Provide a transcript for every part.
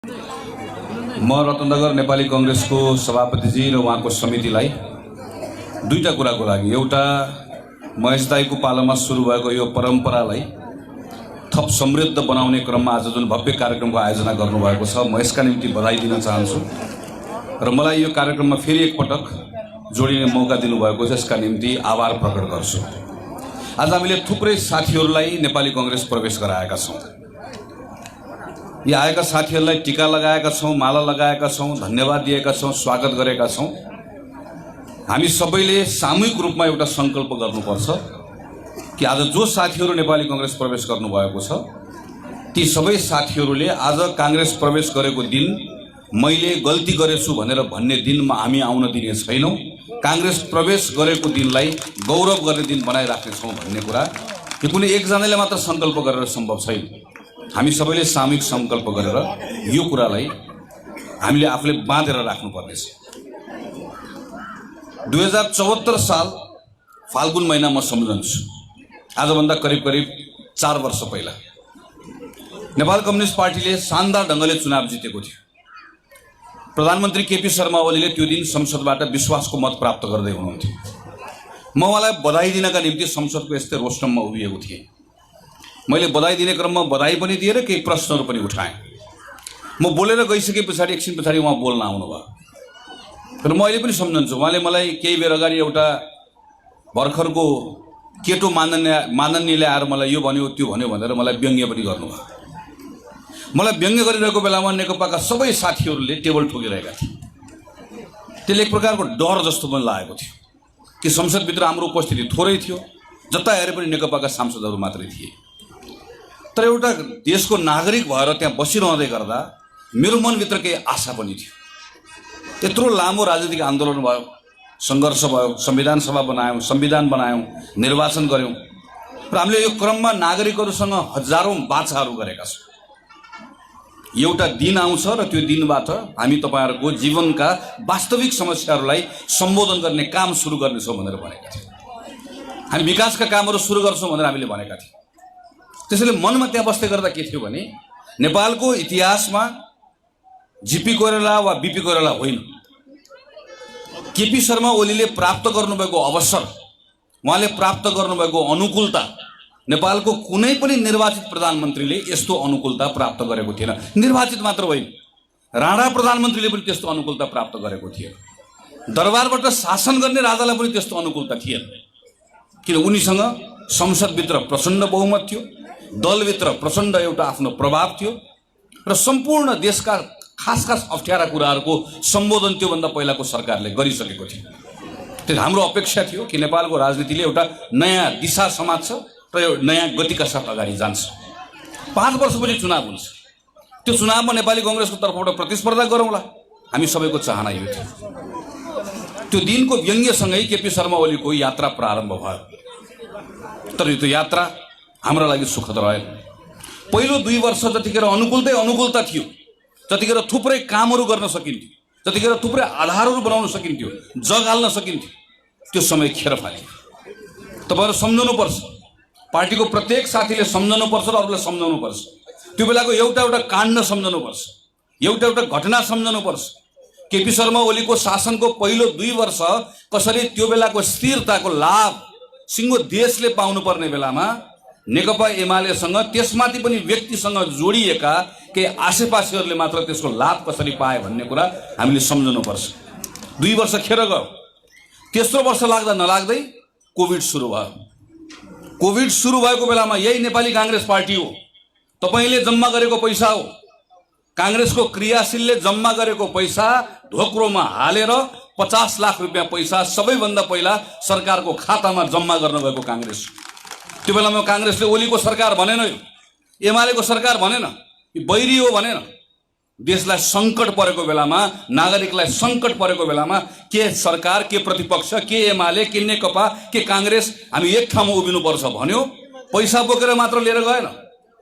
म रत्नगर नेपाली कांग्रेसको सभापतिजी र उहाँको समितिलाई दुईटा कुराको लागि, एउटा महेश दाइको पालामा सुरु भएको यो परम्परालाई थप समृद्ध बनाउने क्रममा आज जुन भव्य कार्यक्रमको आयोजना गर्नुभएको छ, महेशका निम्ति बधाई दिन चाहन्छु र मलाई यो कार्यक्रममा फेरि एकपटक जोडिने मौका दिनुभएको छ, यसका निम्ति आभार प्रकट गर्छु। आज हामीले थुप्रै साथीहरूलाई नेपाली कांग्रेस प्रवेश गराएका छौँ। यी आएका साथीहरूलाई टीका लगाएका छौँ, माला लगाएका छौँ, धन्यवाद दिएका छौँ, स्वागत गरेका छौँ। हामी सबैले सामूहिक रूपमा एउटा सङ्कल्प गर्नुपर्छ कि आज जो साथीहरू नेपाली कांग्रेस प्रवेश गर्नुभएको छ, ती सबै साथीहरूले आज कांग्रेस प्रवेश गरेको दिन मैले गल्ती गरेछु भनेर भन्ने दिनमा हामी आउन दिने छैनौँ। कांग्रेस प्रवेश गरेको दिनलाई गौरव गर्ने दिन बनाइराख्नेछौँ भन्ने कुरा यो कुनै एकजनाले मात्र सङ्कल्प गरेर सम्भव छैन। हामी सबैले सामूहिक सङ्कल्प गरेर यो कुरालाई हामीले आफूले बाँधेर राख्नुपर्नेछ। 2074 साल फाल्गुन महिना म सम्झन्छु, आजभन्दा करिब 4 वर्ष पहिला नेपाल कम्युनिस्ट पार्टीले शानदार ढङ्गले चुनाव जितेको थियो। प्रधानमन्त्री केपी शर्मा ओलीले त्यो दिन संसदबाट विश्वासको मत प्राप्त गर्दै हुनुहुन्थ्यो। म उहाँलाई बधाई दिनका निम्ति संसदको यस्तै रोस्टममा उभिएको थिएँ। मैले बधाई दिने क्रममा बधाई पनि दिएर केही प्रश्नहरू पनि उठाएँ। म बोलेर गइसके पछाडि एकछिन पछाडि उहाँ बोल्न आउनुभयो र म अहिले पनि सम्झन्छु, उहाँले मलाई केही बेर अगाडि एउटा भर्खरको केटो माननीयले आएर मलाई यो भन्यो त्यो भन्यो भनेर मलाई व्यङ्ग्य पनि गर्नुभयो। मलाई व्यङ्ग्य गरिरहेको बेलामा नेकपाका सबै साथीहरूले टेबल ठोकिरहेका थिए। त्यसले एक प्रकारको डर जस्तो पनि लागेको थियो कि संसदभित्र हाम्रो उपस्थिति थोरै थियो, जता हेरे पनि नेकपाका सांसदहरू मात्रै थिए। तर एउटा देशको नागरिक भएर त्यहाँ बसिरहँदै गर्दा मेरो मनभित्र केही आशा पनि थियो। यत्रो लामो राजनीतिक आन्दोलन भयो, सङ्घर्ष भयो, संविधान सभा बनायौँ, संविधान बनायौँ, निर्वाचन गऱ्यौँ र हामीले यो क्रममा नागरिकहरूसँग हजारौँ बाछाहरू गरेका छौँ। एउटा दिन आउँछ र त्यो दिनबाट हामी तपाईँहरूको जीवनका वास्तविक समस्याहरूलाई सम्बोधन गर्ने काम सुरु गर्नेछौँ भनेर भनेका थियौँ। हामी विकासका कामहरू सुरु गर्छौँ भनेर हामीले भनेका थियौँ। त्यसैले मनमा त्यहाँ बस्दै गर्दा के थियो भने नेपालको इतिहासमा जीपी कोइराला वा बीपी कोइराला होइन, केपी शर्मा ओलीले प्राप्त गर्नुभएको अवसर, उहाँले प्राप्त गर्नुभएको अनुकूलता नेपालको कुनै पनि निर्वाचित प्रधानमन्त्रीले यस्तो अनुकूलता प्राप्त गरेको थिएन। निर्वाचित मात्र होइन, राणा प्रधानमन्त्रीले पनि त्यस्तो अनुकूलता प्राप्त गरेको थिएन। दरबारबाट शासन गर्ने राजालाई पनि त्यस्तो अनुकूलता थिएन, किन उनीसँग संसदभित्र प्रचण्ड बहुमत थियो, दलभित्र प्रचण्ड एउटा आफ्नो प्रभाव थियो र सम्पूर्ण देशका खास अप्ठ्यारा कुराहरूको सम्बोधन त्योभन्दा पहिलाको सरकारले गरिसकेको थियो। त्यो हाम्रो अपेक्षा थियो कि नेपालको राजनीतिले एउटा नयाँ दिशा समात्छ र यो नयाँ गतिका साथ अगाडि जान्छ। 5 वर्षपछि चुनाव हुन्छ, त्यो चुनावमा नेपाली कांग्रेसको तर्फबाट प्रतिस्पर्धा गरौँला, हामी सबैको चाहना यो थियो। त्यो दिनको व्यङ्ग्यसँगै केपी शर्मा ओलीको यात्रा प्रारम्भ भयो। तर यो यात्रा हाम्रो लागि सुखद रह्यो। पहिलो 2 वर्ष जतिखेर अनुकूलता थियो, जतिखेर थुप्रै कामहरू गर्न सकिन्थ्यो, जतिखेर थुप्रै आधारहरू बनाउन सकिन्थ्यो, जग हाल्न सकिन्थ्यो, त्यो समय खेर फाल्यो। तपाईँहरू सम्झाउनुपर्छ, पार्टीको प्रत्येक साथीले सम्झाउनुपर्छ र अरूलाई सम्झाउनुपर्छ। त्यो बेलाको एउटा काण्ड सम्झाउनुपर्छ, एउटा घटना सम्झाउनुपर्छ। केपी शर्मा ओलीको शासनको पहिलो 2 वर्ष कसरी त्यो बेलाको स्थिरताको लाभ सिङ्गो देशले पाउनुपर्ने बेलामा नेकपा एमालेसँग त्यसमाथि पनि व्यक्तिसँग जोडिएका केही आसेपासेहरूले मात्र त्यसको लाभ कसरी पाए भन्ने कुरा हामीले सम्झनुपर्छ। 2 वर्ष खेर गयो। तेस्रो वर्ष लाग्दा नलाग्दै कोभिड सुरु भयो। कोभिड सुरु भएको बेलामा यही नेपाली कांग्रेस पार्टी हो, तपाईँले जम्मा गरेको पैसा हो, कांग्रेसको क्रियाशीलले जम्मा गरेको पैसा ढोक्रोमा हालेर 50 लाख रुपियाँ पैसा सबैभन्दा पहिला सरकारको खातामा जम्मा गर्नुभएको कांग्रेस। त्यो बेलामा कांग्रेसले ओलीको सरकार भनेन, एमालेको सरकार भनेन, बैरी हो भनेन। देशलाई सङ्कट परेको बेलामा, नागरिकलाई सङ्कट परेको बेलामा के सरकार, के प्रतिपक्ष, के एमाले, के नेकपा, के कांग्रेस हामी एक ठाउँमा उभिनुपर्छ भन्यो। पैसा बोकेर मात्र लिएर गएन,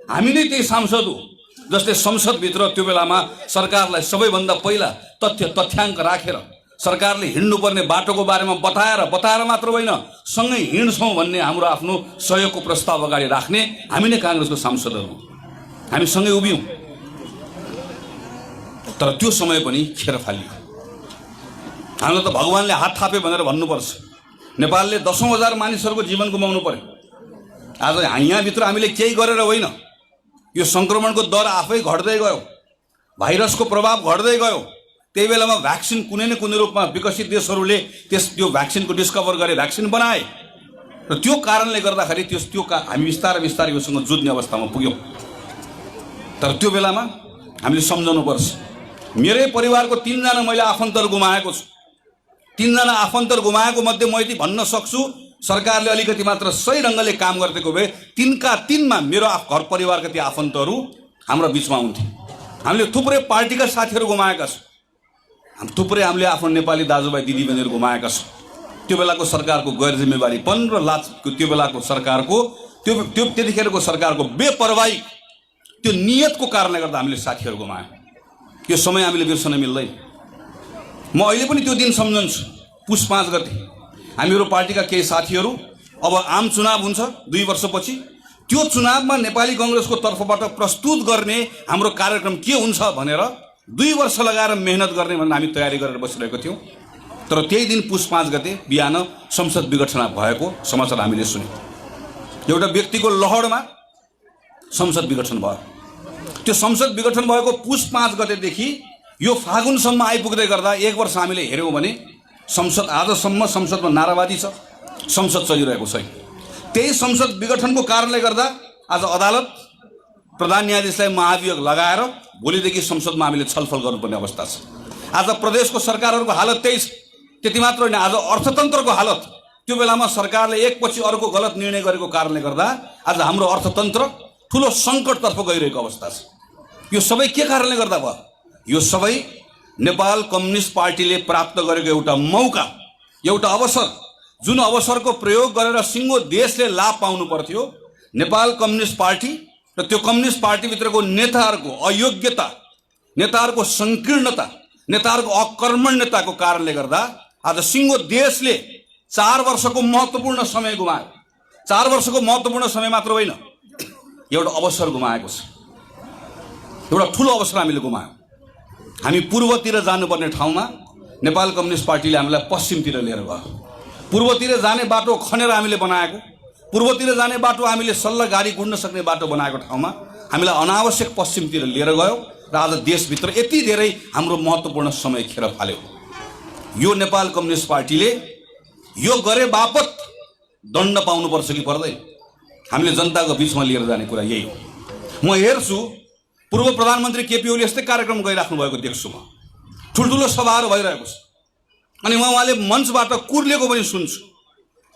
हामी नै त्यही सांसद हो जसले संसदभित्र त्यो बेलामा सरकारलाई सबैभन्दा पहिला तथ्याङ्क राखेर सरकारले हिँड्नुपर्ने बाटोको बारेमा बताएर मात्र होइन, सँगै हिँड्छौँ भन्ने हाम्रो आफ्नो सहयोगको प्रस्ताव अगाडि राख्ने हामी नै कांग्रेसको सांसदहरू, हामी सँगै उभियौँ। तर त्यो समय पनि खेर फालियो। हामीलाई त भगवानले हात थापे भनेर भन्नुपर्छ। नेपालले 10,000 मानिसहरूको जीवन गुमाउनु पर्यो। आज यहाँभित्र हामीले केही गरेर होइन, यो सङ्क्रमणको दर आफै घट्दै गयो, भाइरसको प्रभाव घट्दै गयो। त्यही बेलामा भ्याक्सिन कुनै न कुनै रूपमा विकसित देशहरूले त्यो भ्याक्सिनको डिस्कभर गरे, भ्याक्सिन बनाए र त्यो कारणले गर्दाखेरि हामी बिस्तारै बिस्तारै योसँग जुझ्ने अवस्थामा पुग्यौँ। तर त्यो बेलामा हामीले सम्झाउनुपर्छ, मेरै परिवारको 3 जना मैले आफन्तहरू गुमाएको छु। 3 जना आफन्तहरू गुमाएको मध्ये म यति भन्न सक्छु, सरकारले अलिकति मात्र सही ढङ्गले काम गरिदिएको भए 3का 3मा मेरो घर परिवारका ती आफन्तहरू हाम्रो बिचमा हुन्थे। हामीले थुप्रै पार्टीका साथीहरू गुमाएका छौँ, थुप्रै हामीले आफ्नो नेपाली दाजुभाइ दिदीबहिनीहरू गुमाएका छौँ। त्यो बेलाको सरकारको गैर जिम्मेवारीपन र लाजको, त्यो बेलाको सरकारको त्यतिखेरको सरकारको बेपरवाही, त्यो नियतको कारणले गर्दा हामीले साथीहरू गुमायौँ। यो समय हामीले बिर्सन मिल्दैन। म अहिले पनि त्यो दिन सम्झन्छु। पुस 5 गते हामीहरू पार्टीका केही साथीहरू, अब आम चुनाव हुन्छ 2 वर्षपछि, त्यो चुनावमा नेपाली कांग्रेसको तर्फबाट प्रस्तुत गर्ने हाम्रो कार्यक्रम के हुन्छ भनेर 2 वर्ष लगाएर मेहनत गर्ने भनेर हामी तयारी गरेर बसिरहेको थियौँ। तर त्यही दिन पुस 5 गते बिहान संसद विघटना भएको समाचार हामीले सुन्यौँ। एउटा व्यक्तिको लहरमा संसद विघटन भयो। त्यो संसद विघटन भएको पुस 5 गतेदेखि यो फागुनसम्म आइपुग्दै गर्दा 1 वर्ष हामीले हेऱ्यौँ भने संसद आजसम्म संसदमा नाराबाजी छ, संसद चलिरहेको छैन। त्यही संसद विघटनको कारणले गर्दा आज अदालत प्रधान न्यायाधीशलाई महाभियोग लगाएर भोलिदेखि संसदमा हामीले छलफल गर्नुपर्ने अवस्था छ। आज प्रदेशको सरकारहरूको हालत त्यही छ। त्यति मात्र होइन, आज अर्थतन्त्रको हालत, त्यो बेलामा सरकारले एकपछि अर्को गलत निर्णय गरेको कारणले गर्दा आज हाम्रो अर्थतन्त्र ठुलो सङ्कटतर्फ गइरहेको अवस्था छ। यो सबै के कारणले गर्दा भयो? यो सबै नेपाल कम्युनिस्ट पार्टीले प्राप्त गरेको एउटा मौका, एउटा अवसर, जुन अवसरको प्रयोग गरेर सिङ्गो देशले लाभ पाउनु पर्थ्यो। नेपाल कम्युनिस्ट पार्टी र त्यो कम्युनिस्ट पार्टीभित्रको नेताहरूको अयोग्यता, नेताहरूको सङ्कीर्णता, नेताहरूको अकर्मण्यताको कारणले गर्दा आज सिङ्गो देशले 4 वर्षको महत्त्वपूर्ण समय गुमायो। 4 वर्षको महत्त्वपूर्ण समय मात्र होइन, एउटा अवसर गुमाएको छ। एउटा ठुलो अवसर हामीले गुमायौँ। हामी पूर्वतिर जानुपर्ने ठाउँमा नेपाल कम्युनिस्ट पार्टीले हामीलाई पश्चिमतिर लिएर गयो। पूर्वतिर जाने बाटो खनेर हामीले बनाएको, पूर्वतिर जाने बाटो हामीले सल्लाह गाडी गुड्न सक्ने बाटो बनाएको ठाउँमा हामीलाई अनावश्यक पश्चिमतिर लिएर गयो र आज देशभित्र यति धेरै हाम्रो महत्त्वपूर्ण समय खेर फाल्यो। यो नेपाल कम्युनिस्ट पार्टीले यो गरे बापत दण्ड पाउनुपर्छ कि पर्दैन? हामीले जनताको बिचमा लिएर जाने कुरा यही हो। म हेर्छु पूर्व प्रधानमन्त्री केपी ओली यस्तै कार्यक्रम गरिराख्नु भएको देख्छु म। ठुल्ठुलो सभाहरू भइरहेको छ अनि म उहाँले मञ्चबाट कुर्लेको पनि सुन्छु।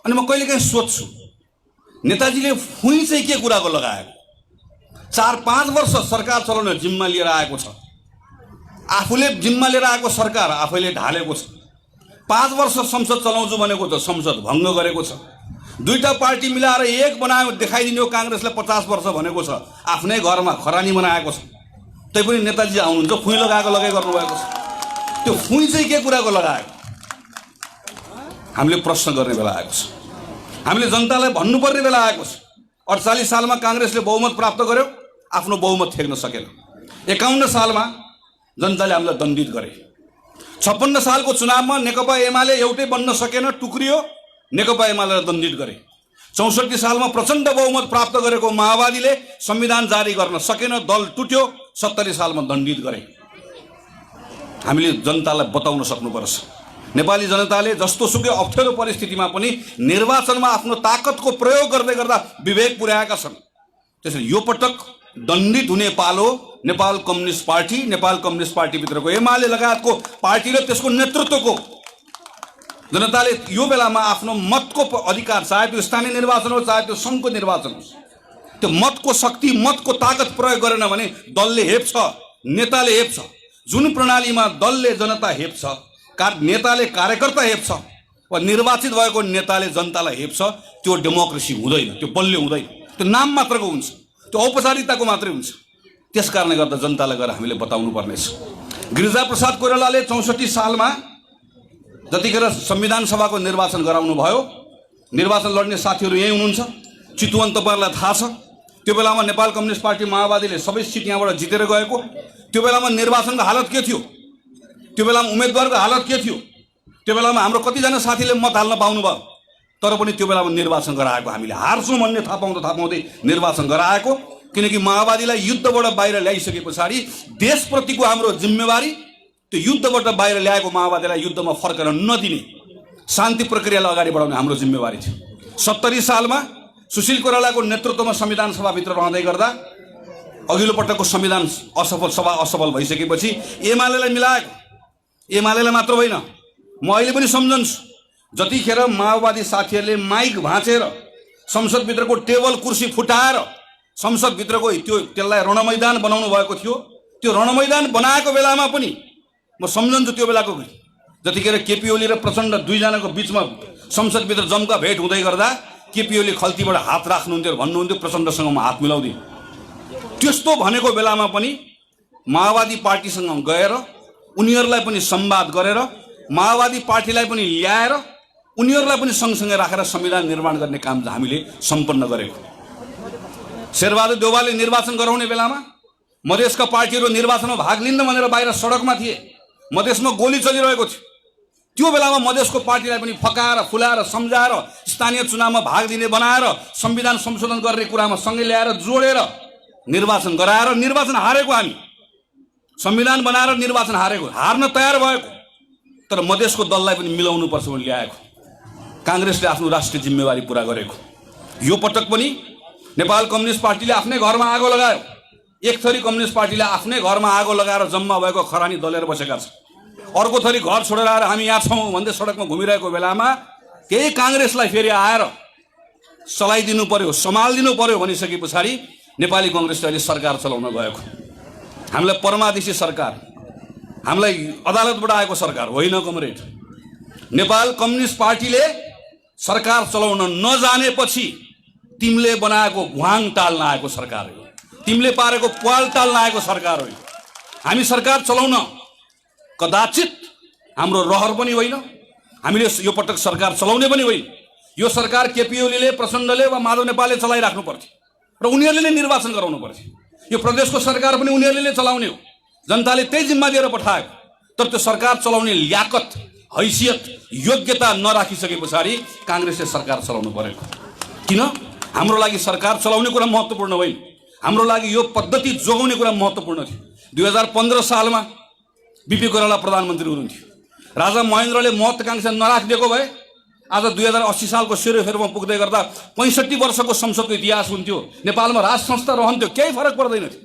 अनि म कहिलेकाहीँ सोध्छु, नेताजीले फुइँ चाहिँ के कुराको लगाएको? 4-5 वर्ष सरकार चलाउने जिम्मा लिएर आएको छ, आफूले जिम्मा लिएर आएको सरकार आफैले ढालेको छ। 5 वर्ष संसद चलाउँछु भनेको त संसद भङ्ग गरेको छ। 2टा पार्टी मिलाएर एक बनायो, देखाइदिने हो काङ्ग्रेसलाई 50 वर्ष भनेको छ, आफ्नै घरमा खरानी बनाएको छ। त्यही पनि नेताजी आउनुहुन्छ फुइँ लगाएको लगाइ गर्नुभएको छ। त्यो फुइँ चाहिँ के कुराको लगाएको? हामीले प्रश्न गर्ने बेला आएको छ। हामीले जनतालाई भन्नुपर्ने बेला आएको छ। 48 सालमा काङ्ग्रेसले बहुमत प्राप्त गर्यो, आफ्नो बहुमत थेक्न सकेन। 51 सालमा जनताले हामीलाई दण्डित गरे। 56 सालको चुनावमा नेकपा एमाले एउटै बन्न सकेन, टुक्रियो, नेकपा एमालेलाई दण्डित गरे। 64 सालमा प्रचण्ड बहुमत प्राप्त गरेको माओवादीले संविधान जारी गर्न सकेन, दल टुट्यो, 70 सालमा दण्डित गरे। हामीले जनतालाई बताउन सक्नुपर्छ, नेपाली जनताले जस्तो सुकै अप्ठ्यारो परिस्थितिमा पनि निर्वाचनमा आफ्नो ताकतको प्रयोग गर्दै गर्दा विवेक पुर्याएका छन्। त्यसैले यो पटक दण्डित हुने पालो Nepal communist party, Nepal communist पार्टीभित्रको एमाले लगायतको पार्टी र त्यसको नेतृत्वको जनताले यो बेलामा आफ्नो मतको अधिकार, चाहे त्यो स्थानीय निर्वाचन हो चाहे त्यो सङ्घको निर्वाचन होस्, त्यो मतको शक्ति, मतको ताकत प्रयोग गरेन भने दलले हेप्छ, नेताले हेप्छ। जुन प्रणालीमा दलले जनता हेप्छ, नेताले कार्यकर्ता हेप्छ वा निर्वाचित भएको नेताले जनतालाई हेप्छ, त्यो डेमोक्रेसी हुँदैन, त्यो बलियो हुँदैन, त्यो नाम मात्रको हुन्छ, त्यो औपचारिकताको मात्रै हुन्छ। त्यस कारणले गर्दा जनतालाई गएर हामीले बताउनु पर्नेछ। गिरिजाप्रसाद कोइरालाले 64 सालमा जतिखेर संविधान सभाको निर्वाचन गराउनु भयो, निर्वाचन लड्ने साथीहरू यही हुनुहुन्छ, चितवन तपाईँहरूलाई थाहा छ। त्यो बेलामा नेपाल कम्युनिस्ट पार्टी माओवादीले सबै सिट यहाँबाट जितेर गएको, त्यो बेलामा निर्वाचनको हालत के थियो, त्यो बेलामा उम्मेदवारको हालत के थियो, त्यो बेलामा हाम्रो कतिजना साथीले मत हाल्न पाउनु भयो, तर पनि त्यो बेलामा निर्वाचन गराएको हामीले हार्छौँ भन्ने थाहा पाउँदै निर्वाचन गराएको। किनकि माओवादीलाई युद्धबाट बाहिर ल्याइसके पछाडि देशप्रतिको हाम्रो जिम्मेवारी त्यो युद्धबाट बाहिर ल्याएको माओवादीलाई युद्धमा फर्केर नदिने, शान्ति प्रक्रियालाई अगाडि बढाउने हाम्रो जिम्मेवारी थियो। 70 सालमा सुशील कोइरालाको नेतृत्वमा संविधान सभाभित्र रहँदै गर्दा अघिल्लो पटकको संविधान असफल भइसकेपछि एमालेलाई मिलाएको। एमालेलाई मात्र होइन, म अहिले पनि सम्झन्छु, जतिखेर माओवादी साथीहरूले माइक भाँचेर संसदभित्रको टेबल कुर्सी फुटाएर संसदभित्रको त्यसलाई रणमैदान बनाउनु भएको थियो, त्यो रणमैदान बनाएको बेलामा पनि म सम्झन्छु त्यो बेलाको, जतिखेर केपी ओली र प्रचण्ड दुईजनाको बिचमा संसदभित्र जम्का भेट हुँदै गर्दा केपी ओली खल्तीबाट हात राख्नुहुन्थ्यो, भन्नुहुन्थ्यो प्रचण्डसँग म हात मिलाउँदिनँ। त्यस्तो भनेको बेलामा पनि माओवादी पार्टीसँग गएर उनीहरूलाई पनि संवाद गरेर माओवादी पार्टीलाई पनि ल्याएर उनीहरूलाई पनि सँगसँगै राखेर संविधान निर्माण गर्ने काम हामीले सम्पन्न गरेको। शेरबहादुर देउवाले निर्वाचन गराउने बेलामा मधेसका पार्टीहरू निर्वाचनमा भाग लिन्न भनेर बाहिर सडकमा थिए, मधेसमा गोली चलिरहेको थियो। त्यो बेलामा मधेसको पार्टीलाई पनि फकाएर फुलाएर सम्झाएर स्थानीय चुनावमा भाग दिने बनाएर संविधान संशोधन गर्ने कुरामा सँगै ल्याएर जोडेर निर्वाचन गराएर निर्वाचन हारेको हामी, संविधान बनाएर निर्वाचन हारेको, हार्न तयार भएको, तर मधेसको दललाई पनि मिलाउनु पर्छ भने ल्याएको। काङ्ग्रेसले आफ्नो राष्ट्रिय जिम्मेवारी पुरा गरेको। यो पटक पनि नेपाल कम्युनिस्ट पार्टीले आफ्नै घरमा आगो लगायो। एक थरी कम्युनिस्ट पार्टीले आफ्नै घरमा आगो लगाएर जम्मा भएको खरानी दलेर बसेका छन्। अर्को थरी घर छोडेर आएर हामी यहाँ छौँ भन्दै सडकमा घुमिरहेको बेलामा केही काङ्ग्रेसलाई फेरि आएर चलाइदिनु पर्यो, सम्हालिदिनु पर्यो भनिसके पछाडि नेपाली कङ्ग्रेसले अहिले सरकार चलाउन गएको। हामीलाई परमादेशी सरकार, हामीलाई अदालतबाट आएको सरकार होइन कमरेड। नेपाल कम्युनिस्ट पार्टीले सरकार चलाउन नजानेपछि तिमीले बनाएको घुवाङ टाल्न आएको सरकार हो, तिमीले पारेको प्वाल टाल्न आएको सरकार हो। हामी सरकार चलाउन कदाचित हाम्रो रहर पनि होइन, हामीले यो पटक सरकार चलाउने पनि होइन। यो सरकार केपी ओलीले, प्रचण्डले वा माधव नेपालले चलाइराख्नु पर्थ्यो र उनीहरूले नै निर्वाचन गराउनु पर्थ्यो। यो प्रदेशको सरकार पनि उनीहरूले नै चलाउने हो, जनताले त्यही जिम्मा दिएर पठाएको। तर त्यो सरकार चलाउने ल्याकत, हैसियत, योग्यता नराखिसके पछाडि काङ्ग्रेसले सरकार चलाउनु परेको। किन? हाम्रो लागि सरकार चलाउने कुरा महत्त्वपूर्ण होइन, हाम्रो लागि यो पद्धति जोगाउने कुरा महत्त्वपूर्ण थियो। 2015 सालमा बिपी कोइराला प्रधानमन्त्री हुनुहुन्थ्यो। राजा महेन्द्रले महत्त्वाकांक्षा नराखिदिएको भए आज 2080 सालको सेरोफेरोमा पुग्दै गर्दा 65 वर्षको संसदको इतिहास हुन्थ्यो, नेपालमा राज संस्था रहन्थ्यो, केही फरक पर्दैन थियो।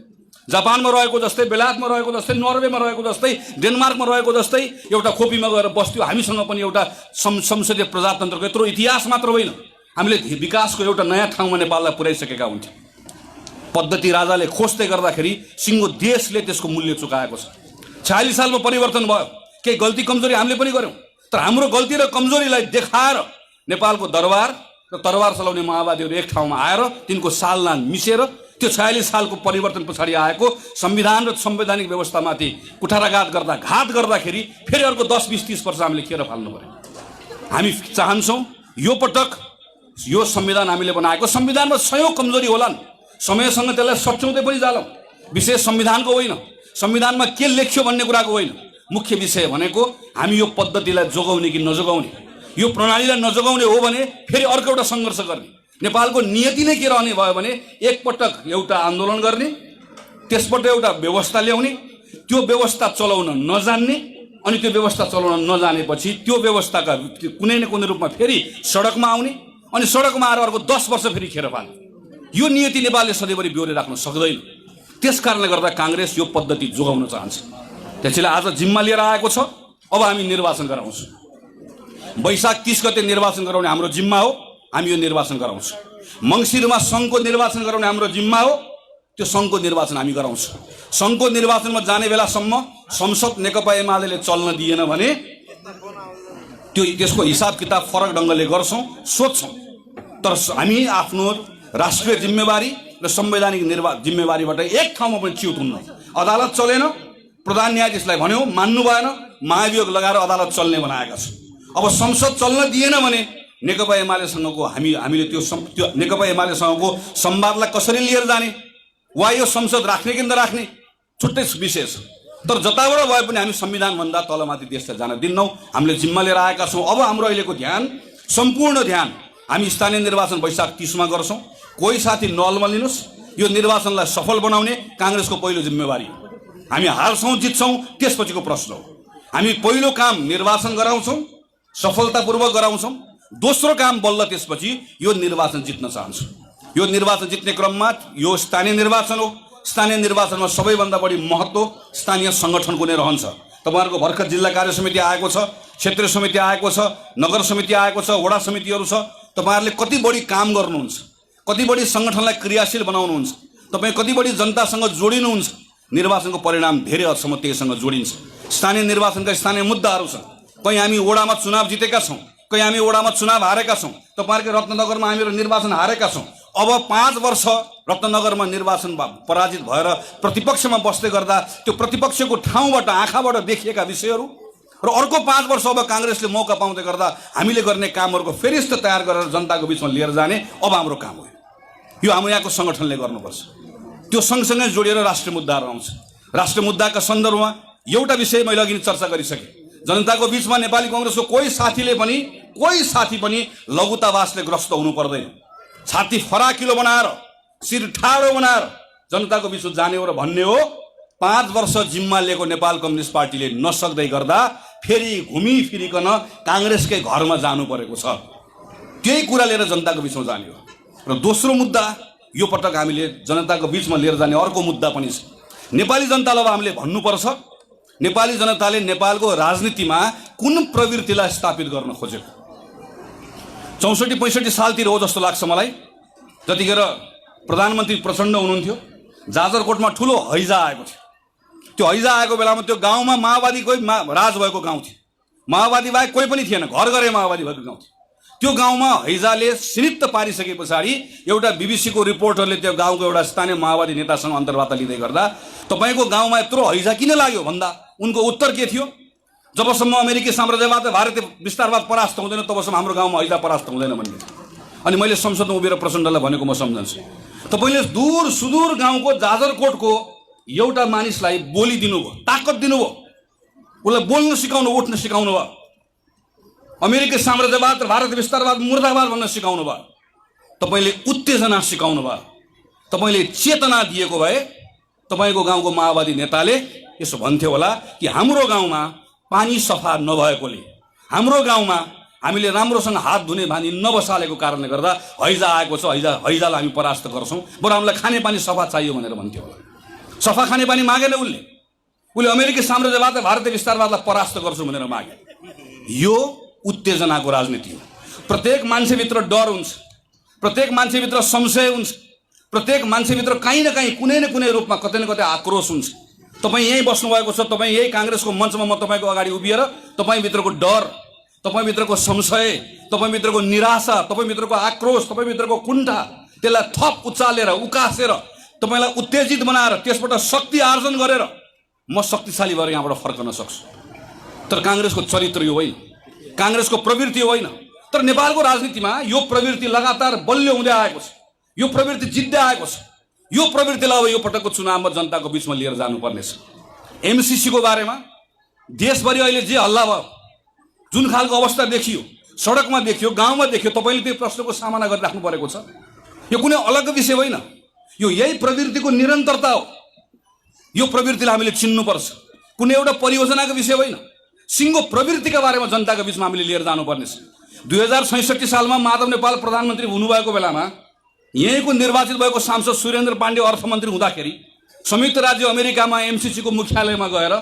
जापानमा रहेको जस्तै, बेलायतमा रहेको जस्तै, नर्वेमा रहेको जस्तै, डेनमार्कमा रहेको जस्तै एउटा खोपीमा गएर बस्थ्यो। हामीसँग पनि एउटा संसदीय प्रजातन्त्रको यत्रो इतिहास मात्र होइन, हामीले विकासको एउटा नयाँ ठाउँमा नेपाललाई पुर्याइसकेका हुन्थ्यौँ। पद्धति राजाले खोज्दै गर्दाखेरि सिङ्गो देशले त्यसको मूल्य चुकाएको छ। 46 सालमा परिवर्तन भयो, केही गल्ती कमजोरी हामीले पनि गऱ्यौँ, तर हाम्रो गल्ती र कमजोरीलाई देखाएर नेपालको दरबार र तरबार चलाउने माओवादीहरू एक ठाउँमा आएर तिनको सालनान मिसेर त्यो 46 सालको परिवर्तन पछाडि आएको संविधान र संवैधानिक व्यवस्थामाथि कुठाराघात गर्दाखेरि फेरि अर्को 10, 20, 30 वर्ष हामीले खेर फाल्नु पर्यो। हामी चाहन्छौँ यो पटक यो संविधान हामीले बनाएको संविधानमा सयौं कमजोरी होलान्, समयसँग त्यसलाई सच्याउँदै पनि जालौँ। विषय संविधानको होइन, संविधानमा के लेख्यो भन्ने कुराको होइन, मुख्य विषय भनेको हामी यो पद्धतिलाई जोगाउने कि नजोगाउने, यो प्रणालीलाई नजोगाउने हो भने फेरि अर्को एउटा सङ्घर्ष गर्ने। नेपालको नियति नै के रहने भयो भने एकपटक एउटा आन्दोलन गर्ने, त्यसबाट एउटा व्यवस्था ल्याउने, त्यो व्यवस्था चलाउन नजान्ने, अनि त्यो व्यवस्था चलाउन नजानेपछि त्यो व्यवस्थाका कुनै न कुनै रूपमा फेरि सडकमा आउने, अनि सडकमा आएर अर्को 10 वर्ष फेरि खेर फाल्ने। यो नियति नेपालले सधैँभरि बेहोरे राख्न सक्दैन। त्यस कारणले गर्दा काङ्ग्रेस यो पद्धति जोगाउन चाहन्छ। त्यसैले आज जिम्मा लिएर आएको छ। अब हामी निर्वाचन गराउँछौँ। वैशाख 30 गते निर्वाचन गराउने हाम्रो जिम्मा हो, हामी यो निर्वाचन गराउँछौँ। मङ्सिरमा सङ्घको निर्वाचन गराउने हाम्रो जिम्मा हो, त्यो सङ्घको निर्वाचन हामी गराउँछौँ। सङ्घको निर्वाचनमा जाने बेलासम्म संसद नेकपा एमाले चल्न दिएन भने त्यसको हिसाब किताब फरक ढङ्गले गर्छौँ, सोध्छौँ। तर हामी आफ्नो राष्ट्रिय जिम्मेवारी र संवैधानिक जिम्मेवारीबाट एक ठाउँमा पनि च्युत हुन्न। अदालत चलेन, प्रधान न्यायाधीशलाई भन्यो, मान्नु भएन, महाभियोग लगाएर अदालत चल्ने बनाएका छौँ। अब संसद चल्न दिएन भने नेकपा एमालेसँगको हामीले त्यो नेकपा एमालेसँगको संवादलाई कसरी लिएर जाने, वा यो संसद राख्ने कि नराख्ने, छुट्टै विषय छ। तर जताबाट भए पनि हामी संविधानभन्दा तलमाथि देशलाई जान दिन्नौँ। हामीले जिम्मा लिएर आएका छौँ। अब हाम्रो अहिलेको ध्यान, सम्पूर्ण ध्यान हामी स्थानीय निर्वाचन वैशाख 30 मा गर्छौँ। कोही साथी नलमा लिनुहोस्, यो निर्वाचनलाई सफल बनाउने काङ्ग्रेसको पहिलो जिम्मेवारी हो। हामी हार्छौँ जित्छौँ त्यसपछिको प्रश्न हो। हामी पहिलो काम निर्वाचन गराउँछौँ, सफलतापूर्वक गराउँछौँ। दोस्रो काम बल्ल त्यसपछि यो निर्वाचन जित्न चाहन्छौँ। यो निर्वाचन जित्ने क्रममा यो स्थानीय निर्वाचन हो। स्थानीय निर्वाचनमा सबैभन्दा बढी महत्त्व स्थानीय सङ्गठनको नै रहन्छ। तपाईँहरूको भर्खर जिल्ला कार्य समिति आएको छ, क्षेत्रीय समिति आएको छ, नगर समिति आएको छ, वडा समितिहरू छ। तपाईँहरूले कति बढी काम गर्नुहुन्छ, कति बढी सङ्गठनलाई क्रियाशील बनाउनुहुन्छ, तपाईँ कति बढी जनतासँग जोडिनुहुन्छ। निर्वाचनको परिणाम धेरै हदसम्म त्यहीसँग जोडिन्छ। स्थानीय निर्वाचनका स्थानीय मुद्दाहरू छन्। कहीँ हामी वडामा चुनाव जितेका छौँ, कहीँ हामी वडामा चुनाव हारेका छौँ। तपाईँहरूको रत्नगरमा हामीहरू निर्वाचन हारेका छौँ। अब 5 वर्ष रत्नगरमा निर्वाचन पराजित भएर प्रतिपक्षमा बस्दै गर्दा त्यो प्रतिपक्षको ठाउँबाट आँखाबाट देखिएका विषयहरू र अर्को 5 वर्ष अब काङ्ग्रेसले मौका पाउँदै गर्दा हामीले गर्ने कामहरूको फेरिस्त तयार गरेर जनताको बिचमा लिएर जाने अब हाम्रो काम हो। यो हाम्रो यहाँको सङ्गठनले गर्नुपर्छ। त्यो सँगसँगै जोडिएर राष्ट्रिय मुद्दाहरू आउँछ। राष्ट्रिय मुद्दाका सन्दर्भमा एउटा विषय मैले अघि चर्चा गरिसकेँ। जनताको बिचमा नेपाली कङ्ग्रेसको कोही साथी पनि लघुतावासले ग्रस्त हुनु पर्दैन। छाती फराकिलो बनाएर, शिर ठाडो बनाएर जनताको बिचमा जाने हो र भन्ने हो 5 वर्ष जिम्मा लिएको नेपाल कम्युनिस्ट पार्टीले नसक्दै गर्दा फेरि घुमिफिरिकन काङ्ग्रेसकै घरमा जानु परेको छ। त्यही कुरा लिएर जनताको बिचमा जाने हो। र दोस्रो मुद्दा यो पटक हामीले जनताको बिचमा लिएर जाने अर्को मुद्दा पनि छ। नेपाली जनतालाई अब हामीले भन्नुपर्छ, नेपाली जनताले नेपालको राजनीतिमा कुन प्रवृत्तिलाई स्थापित गर्न खोजेको। 64-65 सालतिर हो जस्तो लाग्छ मलाई। जतिखेर प्रधानमन्त्री प्रचण्ड हुनुहुन्थ्यो, जाजरकोटमा ठुलो हैजा आएको थियो। त्यो हैजा आएको बेलामा त्यो गाउँमा माओवादीकै राज भएको गाउँ थियो। माओवादी बाहेक कोही पनि थिएन, घर घरै माओवादी भएको गाउँ थियो। त्यो गाउँमा हैजाले सिनित्त पारिसके पछाडि एउटा बीबीसीको रिपोर्टरले त्यो गाउँको एउटा स्थानीय माओवादी नेतासँग अन्तर्वार्ता लिँदै गर्दा तपाईँको गाउँमा यत्रो हैजा किन लाग्यो भन्दा उनको उत्तर के थियो? जबसम्म अमेरिकी साम्राज्यवाद र भारतीय विस्तारवाद परास्त हुँदैन तबसम्म हाम्रो गाउँमा हैजा परास्त हुँदैन भन्ने। अनि मैले संसदमा उभिएर प्रचण्डलाई भनेको म सम्झन्छु, तपाईँले दूर सुदूर गाउँको जाजरकोटको एउटा मानिसलाई बोली दिनुभयो, ताकत दिनुभयो, उसलाई बोल्न सिकाउनु, उठ्न सिकाउनु भयो। अमेरिकी साम्राज्यवाद र भारत विस्तारवाद मुर्दाबाद भन्न सिकाउनु भयो। तपाईँले उत्तेजना सिकाउनु भयो। तपाईँले चेतना दिएको भए तपाईँको गाउँको माओवादी नेताले यसो भन्थ्यो होला कि हाम्रो गाउँमा पानी सफा नभएकोले, हाम्रो गाउँमा हामीले राम्रोसँग हात धुने बानी नबसालेको कारणले गर्दा हैजा आएको छ, हैजालाई हामी परास्त गर्छौँ, बरु हामीलाई खानेपानी सफा चाहियो भनेर भन्थ्यो होला। सफा खानेपानी मागेन उसले अमेरिकी साम्राज्यवाद र भारतीय विस्तारवादलाई परास्त गर्छु भनेर मागे। यो उत्तेजनाको राजनीति हो। प्रत्येक मान्छेभित्र डर हुन्छ, प्रत्येक मान्छेभित्र संशय हुन्छ, प्रत्येक मान्छेभित्र कहीँ न कहीँ कुनै न कुनै रूपमा कतै न कतै आक्रोश हुन्छ। तपाईँ यहीँ बस्नुभएको छ, तपाईँ यही काङ्ग्रेसको मञ्चमा म तपाईँको अगाडि उभिएर तपाईँभित्रको डर, तपाईँभित्रको संशय, तपाईँभित्रको निराशा, तपाईँभित्रको आक्रोश, तपाईँभित्रको कुण्ठा त्यसलाई थप उचालेर उकासेर तपाईँलाई उत्तेजित बनाएर त्यसबाट शक्ति आर्जन गरेर म शक्तिशाली भएर यहाँबाट फर्कन सक्छु। तर काङ्ग्रेसको चरित्र यो होइन, काङ्ग्रेसको प्रवृत्ति होइन। तर नेपालको राजनीतिमा यो प्रवृत्ति लगातार बलियो हुँदै आएको छ, यो प्रवृत्ति जित्दै आएको छ। यो प्रवृत्तिलाई अब यो पटकको चुनावमा जनताको बिचमा लिएर जानुपर्नेछ। एमसीसीको बारेमा देशभरि अहिले जे हल्ला भयो, जुन खालको अवस्था देखियो, सडकमा देखियो, गाउँमा देखियो, तपाईँले त्यो प्रश्नको सामना गरिराख्नु परेको छ। यो कुनै अलग विषय होइन, यो यही प्रवृत्तिको निरन्तरता हो। यो प्रवृत्तिलाई हामीले चिन्नुपर्छ। कुनै एउटा परियोजनाको विषय होइन, सिङ्गो प्रवृत्तिका बारेमा जनताको बिचमा हामीले लिएर जानुपर्नेछ। 2066 सालमा माधव नेपाल प्रधानमन्त्री हुनुभएको बेलामा यहीँको निर्वाचित भएको सांसद सुरेन्द्र पाण्डे अर्थमन्त्री हुँदाखेरि संयुक्त राज्य अमेरिकामा एमसीसीको मुख्यालयमा गएर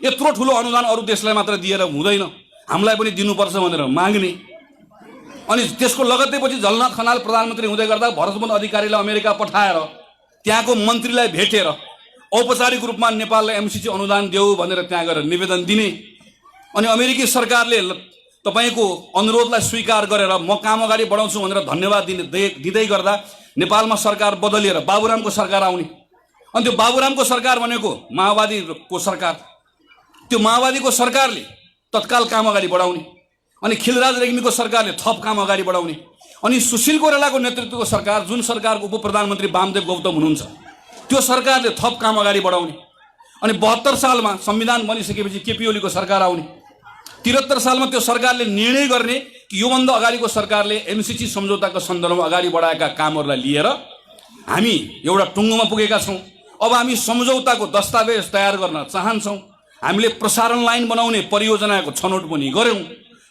यत्रो ठुलो अनुदान अरू देशलाई मात्र दिएर हुँदैन, हामीलाई पनि दिनुपर्छ भनेर माग्ने। अनि त्यसको लगत्तैपछि झलनाथ खनाल प्रधानमन्त्री हुँदै गर्दा भरतमोहन अधिकारीलाई अमेरिका पठाएर त्यहाँको मन्त्रीलाई भेटेर औपचारिक रूपमा नेपाललाई एमसीसी अनुदान देऊ भनेर त्यहाँ गएर निवेदन दिने। अनि अमेरिकी सरकारले तपाईँको अनुरोधलाई स्वीकार गरेर म काम अगाडि बढाउँछु भनेर धन्यवाद दिँदै गर्दा नेपालमा सरकार बदलिएर बाबुरामको सरकार आउने। अनि त्यो बाबुरामको सरकार भनेको माओवादीको सरकार, त्यो माओवादीको सरकारले तत्काल काम अगाडि बढाउने। अनि खिलराज रेग्मीको सरकारले थप काम अगाडि बढाउने। अनि सुशील कोइरालाको नेतृत्वको सरकार, जुन सरकारको उप प्रधानमन्त्री वामदेव गौतम हुनुहुन्छ, त्यो सरकारले थप काम अगाडि बढाउने। अनि 72 सालमा संविधान बनिसकेपछि केपी ओलीको सरकार आउने, 73 सालमा त्यो सरकारले निर्णय गर्ने कि योभन्दा अगाडिको सरकारले एमसीसी सम्झौताको सन्दर्भमा अगाडि बढाएका कामहरूलाई लिएर हामी एउटा टुङ्गोमा पुगेका छौँ, अब हामी सम्झौताको दस्तावेज तयार गर्न चाहन्छौँ, हामीले प्रसारण लाइन बनाउने परियोजनाको छनौट पनि गऱ्यौँ,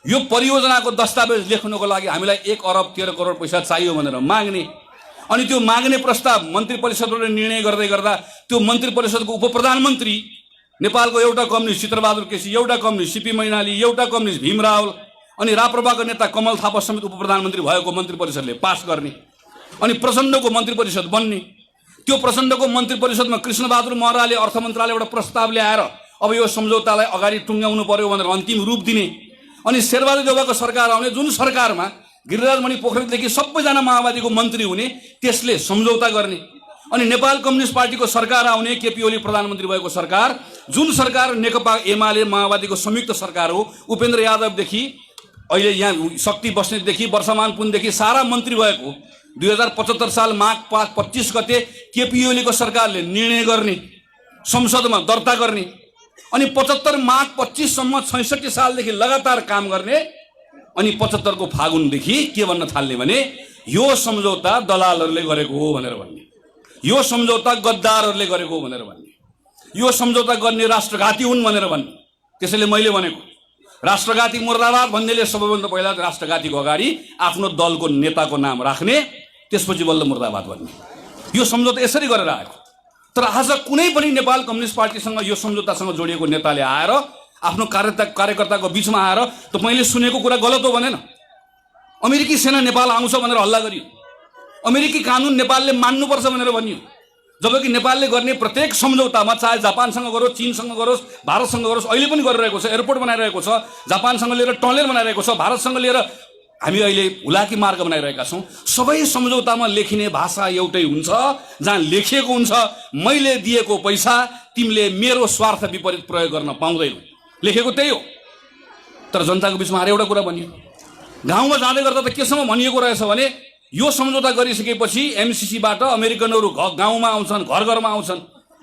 यो परियोजनाको दस्तावेज लेख्नको लागि हामीलाई 1 अरब 13 करोड पैसा चाहियो भनेर माग्ने, अनि त्यो माग्ने प्रस्ताव मन्त्री परिषदबाट निर्णय गर्दै गर्दा त्यो मन्त्री परिषदको उपप्रधानमन्त्री नेपालको एउटा कम्युनिस्ट चित्रबहादुर केसी, एउटा कम्युनिस्ट सीपी मैनाली, एउटा कम्युनिस्ट भीम रावल अनि राप्रपाका नेता कमल थापा समेत उपप्रधानमन्त्री भएको मन्त्री परिषदले पास गर्ने, अनि प्रचण्डको मन्त्री परिषद बन्ने। त्यो प्रचण्डको मन्त्री परिषदमा कृष्णबहादुर महराले अर्थ मन्त्रालयबाट प्रस्ताव ल्याएर अब यो सम्झौतालाई अगाडि टुङ्ग्याउनु पर्यो भनेर अन्तिम रूप दिने, अनि शेरबहादुर देउवाको सरकार आउने, जुन सरकारमा गिरिराजमणि पोखरेलदेखि सबैजना माओवादीको मन्त्री हुने, त्यसले सम्झौता गर्ने, अनि नेपाल कम्युनिस्ट पार्टीको सरकार आउने, केपी ओली प्रधानमन्त्री भएको सरकार, जुन सरकार नेकपा एमाले माओवादीको संयुक्त सरकार हो, उपेन्द्र यादवदेखि अहिले यहाँ शक्ति बस्नेतदेखि वर्षमान पुनदेखि सारा मन्त्री भएको 2075 साल माघ 25 गते केपी ओलीको सरकारले निर्णय गर्ने, संसदमा दर्ता गर्ने, अनि 75 माघ 25 सम्म 66 सालदेखि लगातार काम गर्ने, अनि 75 को फागुनदेखि के भन्न थाल्ने भने यो सम्झौता दलालहरूले गरेको हो भनेर भन्ने, यो सम्झौता गद्दारहरूले गरेको हो भनेर भन्ने, यो सम्झौता गर्ने राष्ट्रघाती हुन् भनेर भन्ने। त्यसैले मैले भनेको राष्ट्रघाती मुर्दाबाद भन्नेले सबैभन्दा पहिला राष्ट्रघातीको अगाडि आफ्नो दलको नेताको नाम राख्ने, त्यसपछि बल्ल मुर्दाबाद भन्ने। यो सम्झौता यसरी गरेर आएको। तर आज कुनै पनि नेपाल कम्युनिस्ट पार्टीसँग यो सम्झौतासँग जोडिएको नेताले आएर आफ्नो कार्यकर्ताको बीचमा आएर मैले सुनेको कुरा गलत हो भनेन, अमेरिकी सेना नेपाल आउँछ भनेर हल्ला गरियो, अमेरिकी कानुन नेपालले मान्नुपर्छ भनेर भनियो, जबकि नेपालले गर्ने प्रत्येक सम्झौतामा चाहे जापानसँग गरोस्, चीनसँग गरोस्, भारतसँग गरोस्, अहिले पनि गरिरहेको छ, एयरपोर्ट बनाइरहेको छ, जापानसँग लिएर टनल बनाइरहेको छ, भारतसँग लिएर हामी अहिले हुलाकी मार्ग बनाइरहेका छौँ। सबै सम्झौतामा लेखिने भाषा एउटै हुन्छ, जहाँ लेखिएको हुन्छ मैले दिएको पैसा तिमीले मेरो स्वार्थ विपरीत प्रयोग गर्न पाउँदैनौ, लेखेको त्यही हो। तर जनताको बिचमा आएर एउटा कुरा भनियो, गाउँमा जाँदै गर्दा त केसम्म भनिएको रहेछ भने यो सम्झौता गरिसकेपछि एमसीसीबाट अमेरिकनहरू गाउँमा आउँछन्, घर घरमा आउँछन्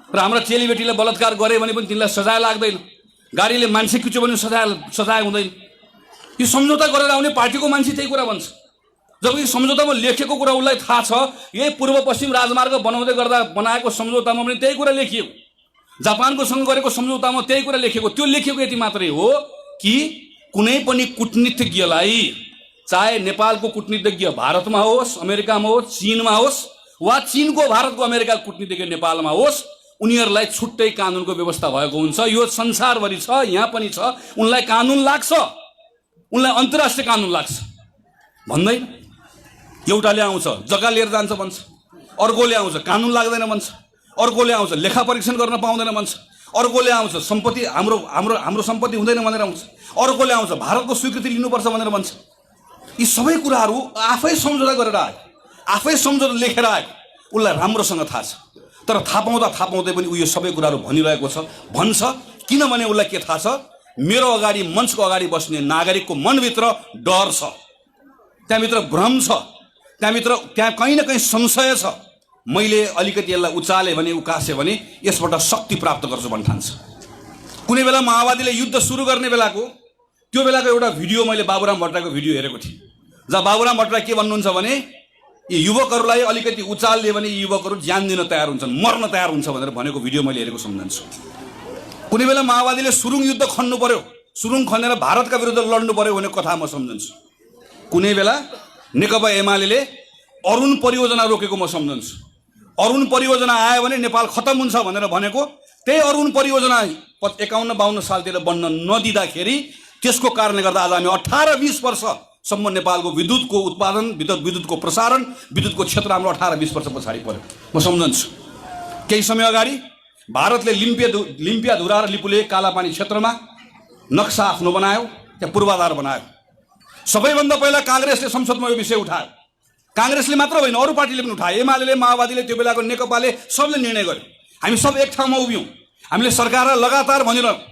र हाम्रा चेलीबेटीले बलात्कार गरे भने पनि तिनीलाई सजाय लाग्दैन, गाडीले मान्छे खिच्यो भने सजाय हुँदैन। यो सम्झौता गरेर आउने पार्टीको मान्छे त्यही कुरा भन्छ, जबकि सम्झौतामा लेखेको कुरा उसलाई थाहा छ। यही पूर्व पश्चिम राजमार्ग बनाउँदै गर्दा बनाएको सम्झौतामा पनि त्यही कुरा लेखिएको, जापानको सँग गरेको सम्झौतामा त्यही कुरा लेखिएको। त्यो लेखिएको यति मात्रै हो कि कुनै पनि कूटनीतिज्ञलाई, चाहे नेपालको कूटनीतिज्ञ भारतमा होस्, अमेरिकामा होस्, चीनमा होस्, वा चीनको भारतको अमेरिका कूटनीतिज्ञ नेपालमा होस्, उनीहरूलाई छुट्टै कानुनको व्यवस्था भएको हुन्छ। यो संसारभरि छ, यहाँ पनि छ। उनलाई कानुन लाग्छ, उनलाई अन्तर्राष्ट्रिय कानुन लाग्छ भन्दैन। एउटाले आउँछ जग्गा लिएर जान्छ भन्छ, अर्कोले आउँछ कानुन लाग्दैन भन्छ, अर्कोले आउँछ लेखा परीक्षण गर्न पाउँदैन भन्छ, अर्कोले आउँछ सम्पत्ति हाम्रो सम्पत्ति हुँदैन भनेर आउँछ, अर्कोले आउँछ भारतको स्वीकृति लिनुपर्छ भनेर भन्छ। यी सबै कुराहरू आफै सम्झौता गरेर आयो, आफै सम्झौता लेखेर आयो, उसलाई राम्रोसँग थाहा छ। तर थाहा पाउँदै पनि ऊ यो सबै कुराहरू भनिरहेको छ, भन्छ। किनभने उसलाई के थाहा छ, मेरो अगाडि मञ्चको अगाडि बस्ने नागरिकको मनभित्र डर छ, त्यहाँभित्र भ्रम छ, त्यहाँ कहीँ न कहीँ संशय छ। मैले अलिकति यसलाई उचाले भने, उकासे भने यसबाट शक्ति प्राप्त गर्छु भन्ने ठान्छ। कुनै बेला माओवादीले युद्ध सुरु गर्ने बेलाको त्यो बेलाको एउटा भिडियो मैले बाबुराम भट्टराईको भिडियो हेरेको थिएँ, जहाँ बाबुराम भट्टराई के भन्नुहुन्छ भने यी युवकहरूलाई अलिकति उचाल दियो भने युवकहरू ज्यान दिन तयार हुन्छन्, मर्न तयार हुन्छ भनेर भनेको भिडियो मैले हेरेको सम्झन्छु। कुनै बेला माओवादीले सुरुङ युद्ध खन्नु पर्यो, सुरुङ खनेर भारतका विरुद्ध लड्नु पर्यो भन्ने कथा म सम्झन्छु। कुनै बेला नेकपा एमाले अरुण परियोजना रोकेको म सम्झन्छु। अरुण परियोजना आयो भने नेपाल खतम हुन्छ भनेर भनेको, त्यही अरुण परियोजना 51-52 सालतिर बन्न नदिँदाखेरि त्यसको कारणले गर्दा आज हामी 18-20 वर्षसम्म नेपालको विद्युतको उत्पादन, विद्युतको प्रसारण, विद्युतको क्षेत्र हाम्रो 18-20 वर्ष पछाडि पर्यो म सम्झन्छु। केही समय अगाडि भारतले लिम्पियाधुरा र लिपुले कालापानी क्षेत्रमा नक्सा आफ्नो बनायो, त्यहाँ पूर्वाधार बनायो। सबैभन्दा पहिला काङ्ग्रेसले संसदमा यो विषय उठायो, काङ्ग्रेसले मात्र होइन अरू पार्टीले पनि उठायो, एमाले, माओवादीले, त्यो बेलाको नेकपाले सबले निर्णय गर्यो। हामी सब एक ठाउँमा उभियौँ, हामीले सरकारलाई लगातार भनिरह्यौँ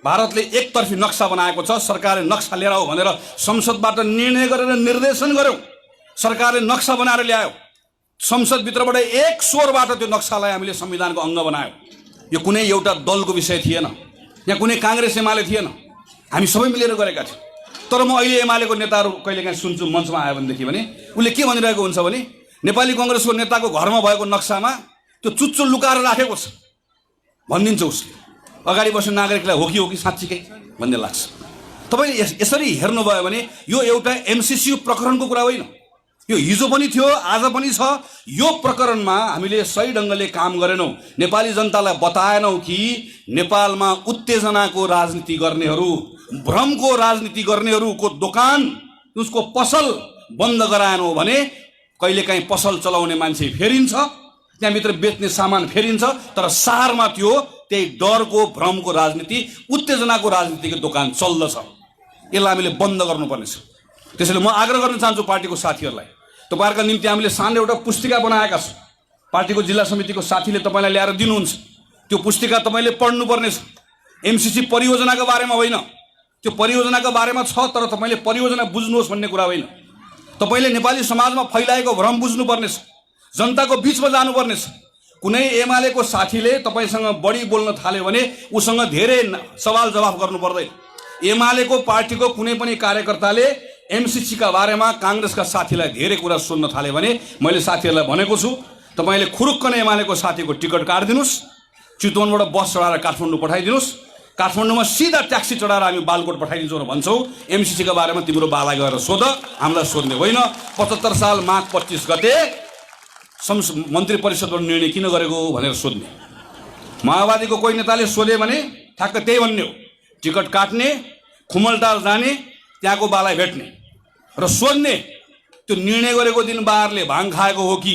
भारतले एकतर्फी नक्सा बनाएको छ, सरकारले नक्सा लिएर आऊ भनेर संसदबाट निर्णय गरेर निर्देशन गर्यौँ। सरकारले नक्सा बनाएर ल्यायो, संसदभित्रबाट एक स्वरबाट त्यो नक्सालाई हामीले संविधानको अङ्ग बनायो। यो कुनै एउटा दलको विषय थिएन, यहाँ कुनै काङ्ग्रेस एमाले थिएन, हामी सबै मिलेर गरेका थियौँ। तर म अहिले एमालेको नेताहरू कहिलेकाहीँ सुन्छु मञ्चमा आयो भनेदेखि भने उसले के भनिरहेको हुन्छ भने नेपाली कङ्ग्रेसको नेताको घरमा भएको नक्सामा त्यो चुच्चो लुकाएर राखेको छ भनिदिन्छ उसले। अगाडि बस्ने नागरिकलाई हो कि साँच्चीकै भन्ने लाग्छ। तपाईँले यसरी हेर्नुभयो भने यो एउटा एमसिसी प्रकरणको कुरा होइन, यो हिजो पनि थियो, आज पनि छ। यो प्रकरणमा हामीले सही ढङ्गले काम गरेनौँ, नेपाली जनतालाई बताएनौँ कि नेपालमा उत्तेजनाको राजनीति गर्नेहरू, भ्रमको राजनीति गर्नेहरूको दोकान, उसको पसल बन्द गराएनौँ भने कहिलेकाहीँ पसल चलाउने मान्छे फेरिन्छ, त्यहाँभित्र बेच्ने सामान फेरिन्छ, तर सारमा त्यो त्यही डरको भ्रमको राजनीति, उत्तेजनाको राजनीतिको दोकान चल्दछ। यसलाई हामीले बन्द गर्नुपर्नेछ। त्यसैले म आग्रह गर्न चाहन्छु पार्टीको साथीहरूलाई, तपाईँहरूका निम्ति हामीले सानो एउटा पुस्तिका बनाएका छौँ। पार्टीको जिल्ला समितिको साथीले तपाईँलाई ल्याएर दिनुहुन्छ, त्यो पुस्तिका तपाईँले पढ्नुपर्नेछ। एमसिसी परियोजनाको बारेमा होइन, त्यो परियोजनाको बारेमा छ, तर तपाईँले परियोजना बुझ्नुहोस् भन्ने कुरा होइन। तपाईँले नेपाली समाजमा फैलाएको भ्रम बुझ्नुपर्नेछ, जनताको बिचमा जानुपर्नेछ। कुनै एमालेको साथीले तपाईँसँग बढी बोल्न थाल्यो भने उसँग धेरै सवाल जवाफ गर्नु पर्दैन। एमालेको पार्टीको कुनै पनि कार्यकर्ताले एमसिसीका बारेमा काङ्ग्रेसका साथीलाई धेरै कुरा सुन्न थाल्यो भने मैले साथीहरूलाई भनेको छु, तपाईँले खुरुक्क एमालेको साथीको टिकट काटिदिनुहोस्, चितवनबाट बस चढाएर काठमाडौँ पठाइदिनुहोस्, काठमाडौँमा सिधा ट्याक्सी चढाएर हामी बालकोट पठाइदिन्छौँ भन्छौँ। एमसिसीका बारेमा तिम्रो बालाई गएर सोध, हामीलाई सोध्ने होइन। 75 साल माघ 25 गते मन्त्री परिषदबाट निर्णय किन गरेको भनेर सोध्ने। माओवादीको कोही नेताले सोधे भने ठ्याक्क त्यही भन्ने हो, टिकट काट्ने, खुमलटार जाने, त्यहाँको बालाई भेट्ने र सोध्ने त्यो निर्णय गरेको दिन बारले भाङ खाएको हो कि